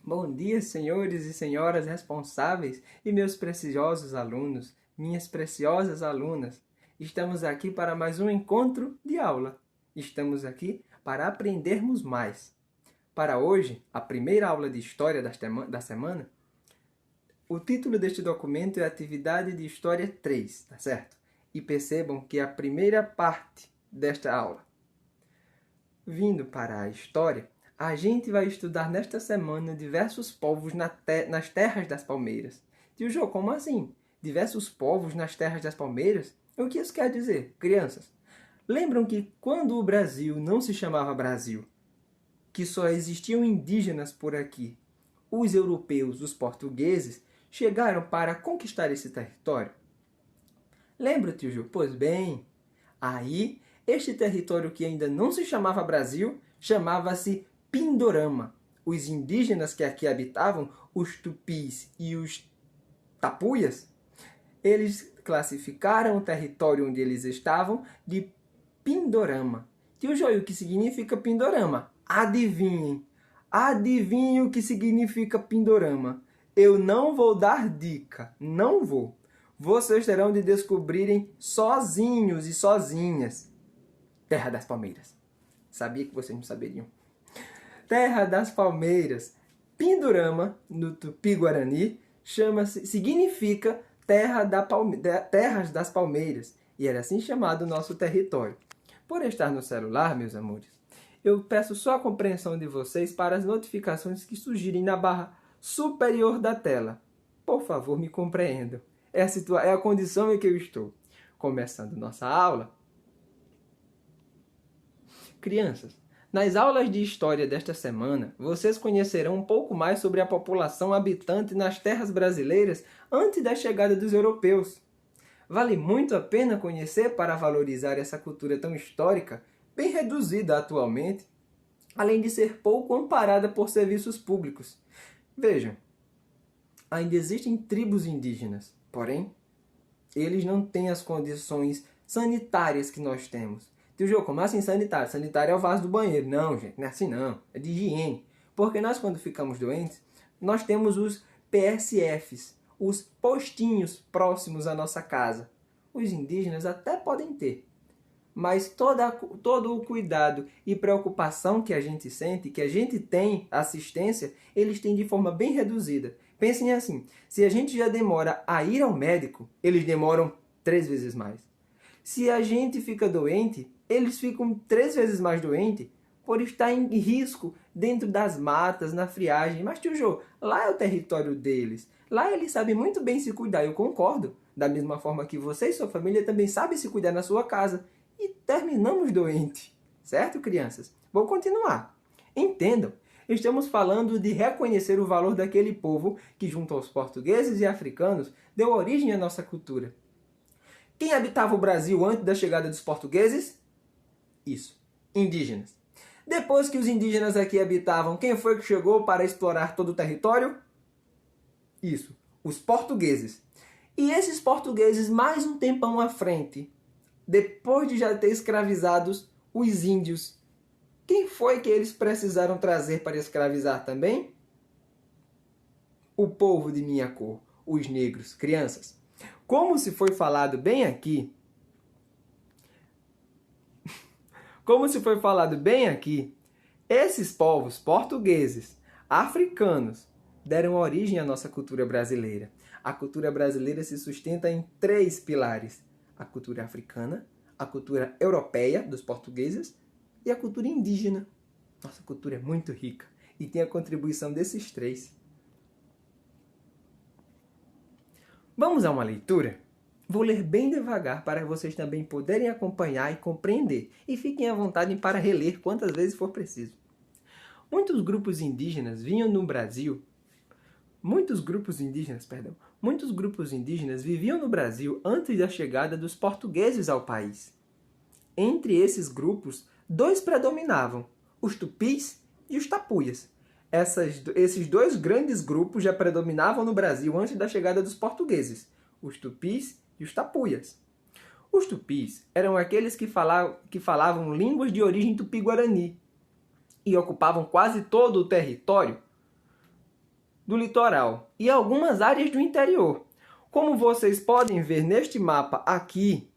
Bom dia, senhores e senhoras responsáveis e meus preciosos alunos, minhas preciosas alunas. Estamos aqui para mais um encontro de aula. Estamos aqui para aprendermos mais. Para hoje, a primeira aula de História da semana, o título deste documento é Atividade de História 3, tá certo? E percebam que a primeira parte desta aula, vindo para a História, a gente vai estudar nesta semana diversos povos nas terras das palmeiras. Tio Jô, como assim? Diversos povos nas terras das palmeiras? O que isso quer dizer, crianças? Lembram que quando o Brasil não se chamava Brasil, que só existiam indígenas por aqui, os europeus, os portugueses, chegaram para conquistar esse território? Lembra, tio Jô? Pois bem, aí este território que ainda não se chamava Brasil, chamava-se Pindorama. Os indígenas que aqui habitavam, os tupis e os tapuias, eles classificaram o território onde eles estavam de Pindorama. Tio Joio, o que significa Pindorama? Adivinhem. Adivinhem o que significa Pindorama. Eu não vou dar dica. Não vou. Vocês terão de descobrirem sozinhos e sozinhas. Terra das Palmeiras. Sabia que vocês não saberiam. Terra das Palmeiras. Pindorama, no Tupi-Guarani, significa Terras das Palmeiras. E era assim chamado o nosso território. Por estar no celular, meus amores, eu peço só a compreensão de vocês para as notificações que surgirem na barra superior da tela. Por favor, me compreendam. É a condição em que eu estou. Começando nossa aula. Crianças, nas aulas de história desta semana, vocês conhecerão um pouco mais sobre a população habitante nas terras brasileiras antes da chegada dos europeus. Vale muito a pena conhecer para valorizar essa cultura tão histórica, bem reduzida atualmente, além de ser pouco amparada por serviços públicos. Vejam, ainda existem tribos indígenas, porém, eles não têm as condições sanitárias que nós temos. Tio Jô, como assim sanitário? Sanitário é o vaso do banheiro. Não, gente, não é assim não. É de higiene. Porque nós, quando ficamos doentes, nós temos os PSFs, os postinhos próximos à nossa casa. Os indígenas até podem ter. Mas todo o cuidado e preocupação que a gente sente, que a gente tem assistência, eles têm de forma bem reduzida. Pensem assim, se a gente já demora a ir ao médico, eles demoram 3 vezes mais. Se a gente fica doente, eles ficam 3 vezes mais doentes por estar em risco dentro das matas, na friagem. Mas, tio Jô, lá é o território deles. Lá eles sabem muito bem se cuidar, eu concordo. Da mesma forma que você e sua família também sabem se cuidar na sua casa. E terminamos doentes. Certo, crianças? Vou continuar. Entendam, estamos falando de reconhecer o valor daquele povo que, junto aos portugueses e africanos, deu origem à nossa cultura. Quem habitava o Brasil antes da chegada dos portugueses? Isso, indígenas. Depois que os indígenas aqui habitavam, quem foi que chegou para explorar todo o território? Isso, os portugueses. E esses portugueses, mais um tempão à frente, depois de já ter escravizados os índios, quem foi que eles precisaram trazer para escravizar também? O povo de minha cor, os negros, crianças. Como se foi falado bem aqui, esses povos portugueses, africanos, deram origem à nossa cultura brasileira. A cultura brasileira se sustenta em 3 pilares. A cultura africana, a cultura europeia dos portugueses e a cultura indígena. Nossa cultura é muito rica e tem a contribuição desses 3. Vamos a uma leitura? Vou ler bem devagar para vocês também poderem acompanhar e compreender. E fiquem à vontade para reler quantas vezes for preciso. Muitos grupos indígenas viviam no Brasil antes da chegada dos portugueses ao país. Entre esses grupos, 2 predominavam, os tupis e os tapuias. Esses 2 grandes grupos já predominavam no Brasil antes da chegada dos portugueses, os tupis e os tapuias. Os tupis eram aqueles que falavam línguas de origem tupi-guarani e ocupavam quase todo o território do litoral e algumas áreas do interior. Como vocês podem ver neste mapa aqui,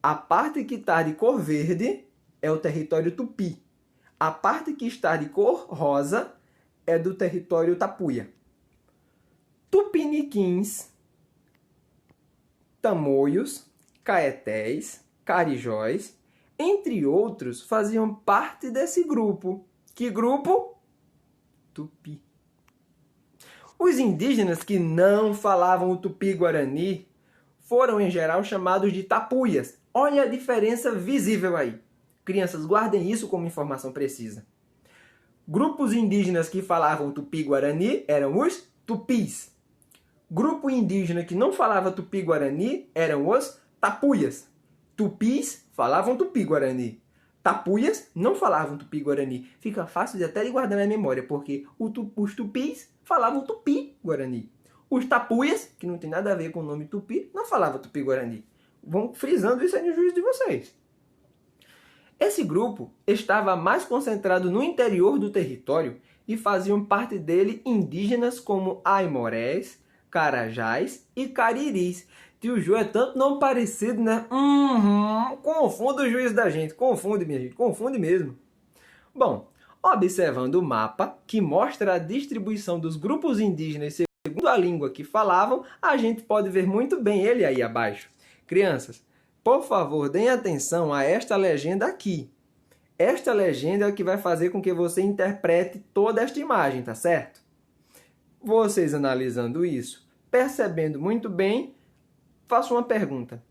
a parte que está de cor verde é o território Tupi. A parte que está de cor rosa é do território Tapuia. Tupiniquins, Tamoios, Caetés, Carijóis, entre outros, faziam parte desse grupo. Que grupo? Tupi. Os indígenas que não falavam o tupi-guarani foram, em geral, chamados de tapuias. Olha a diferença visível aí. Crianças, guardem isso como informação precisa. Grupos indígenas que falavam tupi-guarani eram os tupis. Grupo indígena que não falava tupi-guarani eram os tapuias. Tupis falavam tupi-guarani. Tapuias não falavam tupi-guarani. Fica fácil de até de guardar na memória, porque os tupis falavam tupi-guarani. Os tapuias, que não tem nada a ver com o nome tupi, não falavam tupi-guarani. Vão frisando isso aí no juízo de vocês. Esse grupo estava mais concentrado no interior do território e faziam parte dele indígenas como aimorés, carajás e cariris. Tio Jô é tanto nome parecido, né? Confunde o juízo da gente. Confunde, minha gente. Confunde mesmo. Bom, observando o mapa, que mostra a distribuição dos grupos indígenas segundo a língua que falavam, a gente pode ver muito bem ele aí abaixo. Crianças, por favor, deem atenção a esta legenda aqui. Esta legenda é o que vai fazer com que você interprete toda esta imagem, tá certo? Vocês analisando isso, percebendo muito bem, faço uma pergunta.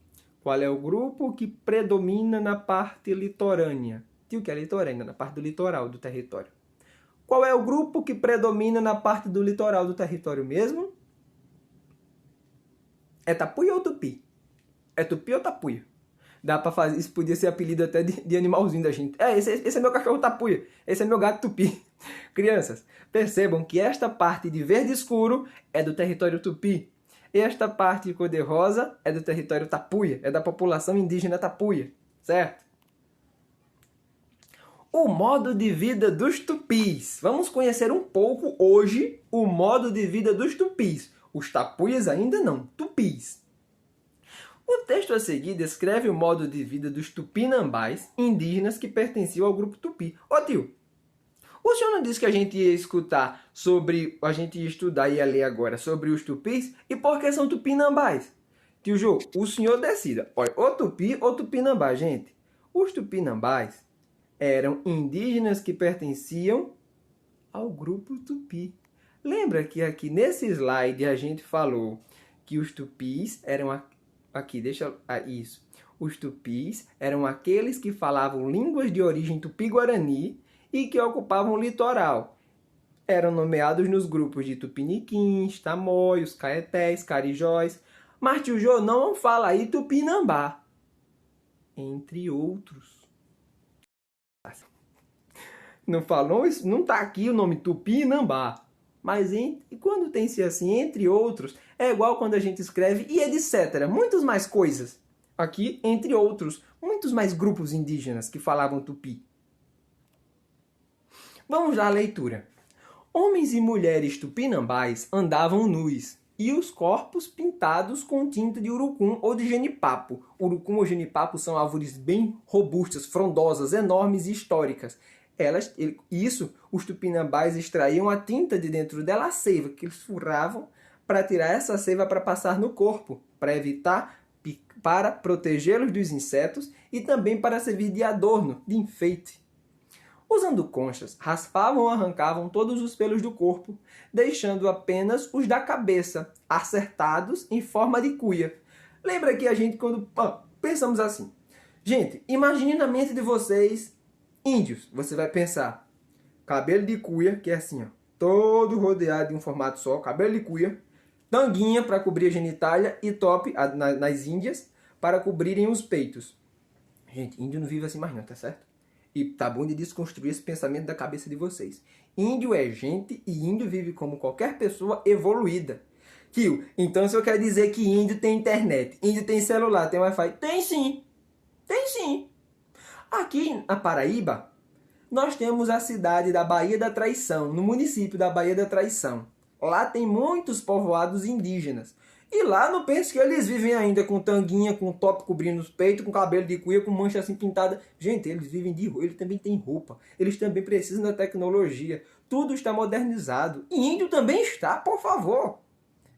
Qual é o grupo que predomina na parte litorânea? O que é litorânea? Na parte do litoral do território. Qual é o grupo que predomina na parte do litoral do território mesmo? É tapuia ou tupi? É tupi ou tapuia? Dá pra fazer, isso podia ser apelido até de animalzinho da gente. Esse é meu cachorro tapuia. Esse é meu gato tupi. Crianças, percebam que esta parte de verde escuro é do território tupi. E esta parte de cor-de-rosa é do território tapuia. É da população indígena tapuia. Certo? O modo de vida dos tupis. Vamos conhecer um pouco hoje o modo de vida dos tupis. Os tapuias ainda não. Tupis. O texto a seguir descreve o modo de vida dos tupinambás, indígenas que pertenciam ao grupo tupi. Ô tio, o senhor não disse que a gente ia escutar sobre... A gente ia estudar e ia ler agora sobre os tupis? E por que são tupinambás? Tio Jô, o senhor decida. Olha, ou tupi ou tupinambá, gente. Os tupinambás eram indígenas que pertenciam ao grupo tupi. Lembra que aqui nesse slide a gente falou que os tupis eram... Aqui, deixa... isso. Os tupis eram aqueles que falavam línguas de origem tupi-guarani e que ocupavam o litoral. Eram nomeados nos grupos de tupiniquins, tamoios, caetés, carijóis. Mas tio Jô não fala aí tupinambá. Entre outros. Não falou isso? Não está aqui o nome tupinambá. Mas quando tem-se assim, entre outros, é igual quando a gente escreve e etc. Muitas mais coisas. Aqui, entre outros, muitos mais grupos indígenas que falavam tupi. Vamos lá à leitura. Homens e mulheres tupinambás andavam nus e os corpos pintados com tinta de urucum ou de genipapo. Urucum ou genipapo são árvores bem robustas, frondosas, enormes e históricas. Os tupinambás extraíam a tinta de dentro dela, a seiva, que eles furavam para tirar essa seiva para passar no corpo, para protegê-los dos insetos e também para servir de adorno, de enfeite. Usando conchas, raspavam ou arrancavam todos os pelos do corpo, deixando apenas os da cabeça, acertados em forma de cuia. Lembra que a gente quando pensamos assim, gente, imagine na mente de vocês índios, você vai pensar, cabelo de cuia, que é assim, ó, todo rodeado em um formato só, cabelo de cuia, tanguinha para cobrir a genitália e top nas índias para cobrirem os peitos. Gente, índio não vive assim mais não, tá certo? E tá bom de desconstruir esse pensamento da cabeça de vocês. Índio é gente e índio vive como qualquer pessoa evoluída. Tio, então se eu quero dizer que índio tem internet, índio tem celular, tem Wi-Fi? Tem sim! Tem sim! Aqui na Paraíba, nós temos a cidade da Baía da Traição, no município da Baía da Traição. Lá tem muitos povoados indígenas. E lá não pense que eles vivem ainda com tanguinha, com top cobrindo os peitos, com cabelo de cuia, com mancha assim pintada. Gente, eles vivem de roupa, eles também têm roupa. Eles também precisam da tecnologia. Tudo está modernizado. E índio também está, por favor.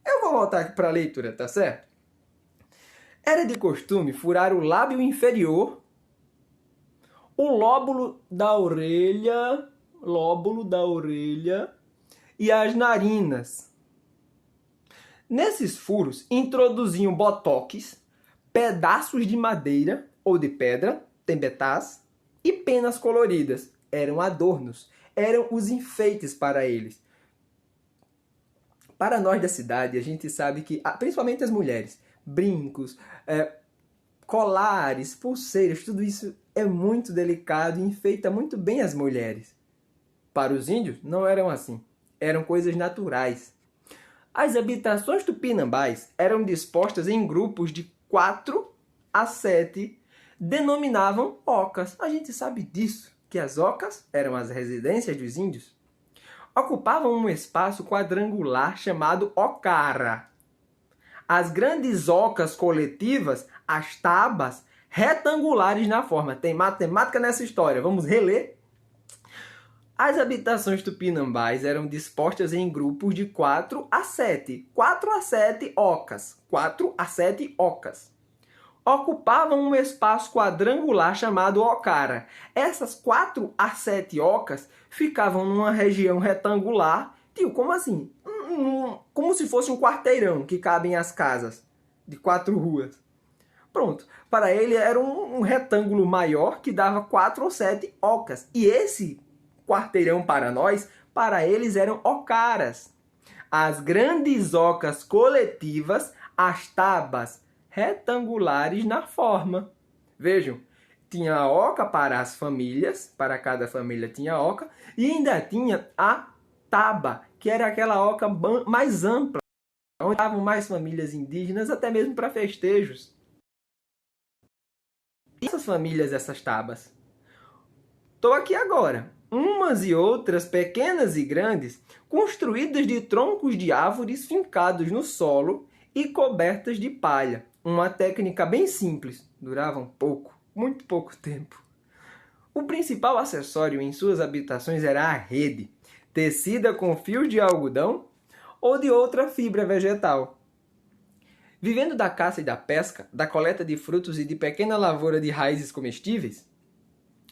Eu vou voltar aqui para a leitura, tá certo? Era de costume furar o lábio inferior, o lóbulo da orelha e as narinas. Nesses furos introduziam botox, pedaços de madeira ou de pedra, tembetás, e penas coloridas. Eram adornos, eram os enfeites para eles. Para nós da cidade, a gente sabe que, principalmente as mulheres, brincos, colares, pulseiras, tudo isso é muito delicado e enfeita muito bem as mulheres. Para os índios, não eram assim. Eram coisas naturais. As habitações tupinambás eram dispostas em grupos de 4 a 7, denominavam ocas. A gente sabe disso, que as ocas eram as residências dos índios. Ocupavam um espaço quadrangular chamado ocara. As grandes ocas coletivas, as tabas, retangulares na forma. Tem matemática nessa história, vamos reler? As habitações tupinambás eram dispostas em grupos de 4 a 7. 4 a 7 ocas. 4 a 7 ocas. Ocupavam um espaço quadrangular chamado ocara. Essas 4 a 7 ocas ficavam numa região retangular. Tio, como assim? Como se fosse um quarteirão que cabem as casas de 4 ruas. Pronto. Para ele era um retângulo maior que dava 4 ou 7 ocas. E esse quarteirão para eles eram ocaras. As grandes ocas coletivas, as tabas retangulares na forma. Vejam, tinha a oca para as famílias, para cada família tinha oca, e ainda tinha a taba, que era aquela oca mais ampla, onde estavam mais famílias indígenas, até mesmo para festejos. E essas famílias, essas tabas? Estou aqui agora. Umas e outras, pequenas e grandes, construídas de troncos de árvores fincados no solo e cobertas de palha. Uma técnica bem simples, durava muito pouco tempo. O principal acessório em suas habitações era a rede, tecida com fios de algodão ou de outra fibra vegetal. Vivendo da caça e da pesca, da coleta de frutos e de pequena lavoura de raízes comestíveis,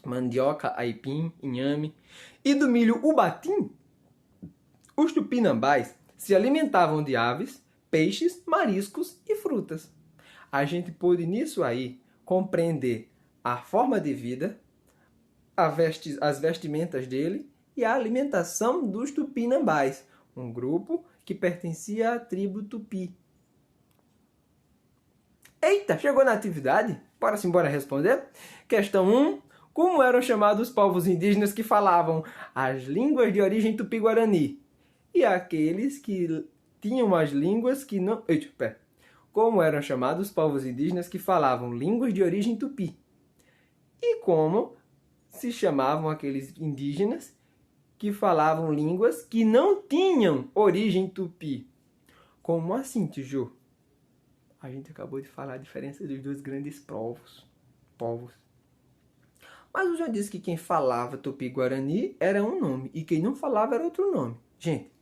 mandioca, aipim, inhame, e do milho ubatim, os tupinambás se alimentavam de aves, peixes, mariscos e frutas. A gente pôde nisso aí compreender a forma de vida, as vestimentas dele e a alimentação dos tupinambás, um grupo que pertencia à tribo Tupi. Eita, chegou na atividade? Bora responder? Questão 1. Como eram chamados os povos indígenas que falavam as línguas de origem tupi-guarani? E aqueles que tinham as línguas que não... Como eram chamados os povos indígenas que falavam línguas de origem tupi? E como se chamavam aqueles indígenas que falavam línguas que não tinham origem tupi? Como assim, Tiju? A gente acabou de falar a diferença dos dois grandes povos. Mas eu já disse que quem falava tupi-guarani era um nome e quem não falava era outro nome. Gente,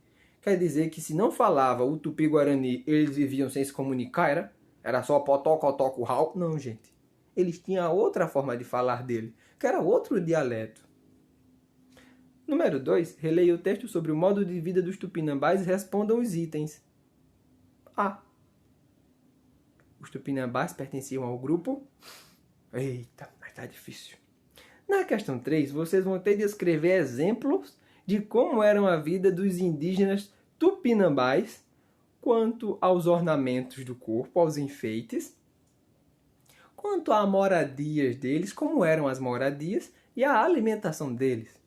quer dizer que se não falava o tupi-guarani, eles viviam sem se comunicar, era só potó, cotó, curral? Não, gente. Eles tinham outra forma de falar dele, que era outro dialeto. Número 2. Releia o texto sobre o modo de vida dos tupinambás e respondam os itens. A. Os tupinambás pertenciam ao grupo... Eita, mas tá difícil. Na questão 3, vocês vão ter de escrever exemplos de como eram a vida dos indígenas tupinambás quanto aos ornamentos do corpo, aos enfeites, quanto a moradias deles, como eram as moradias e a alimentação deles.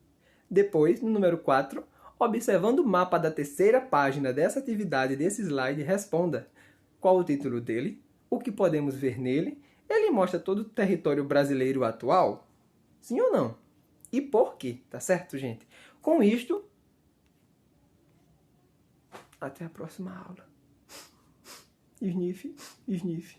Depois, no número 4, observando o mapa da terceira página dessa atividade, desse slide, responda qual o título dele, o que podemos ver nele. Ele mostra todo o território brasileiro atual? Sim ou não? E por quê? Tá certo, gente? Com isto, Até a próxima aula. Sniff, sniff.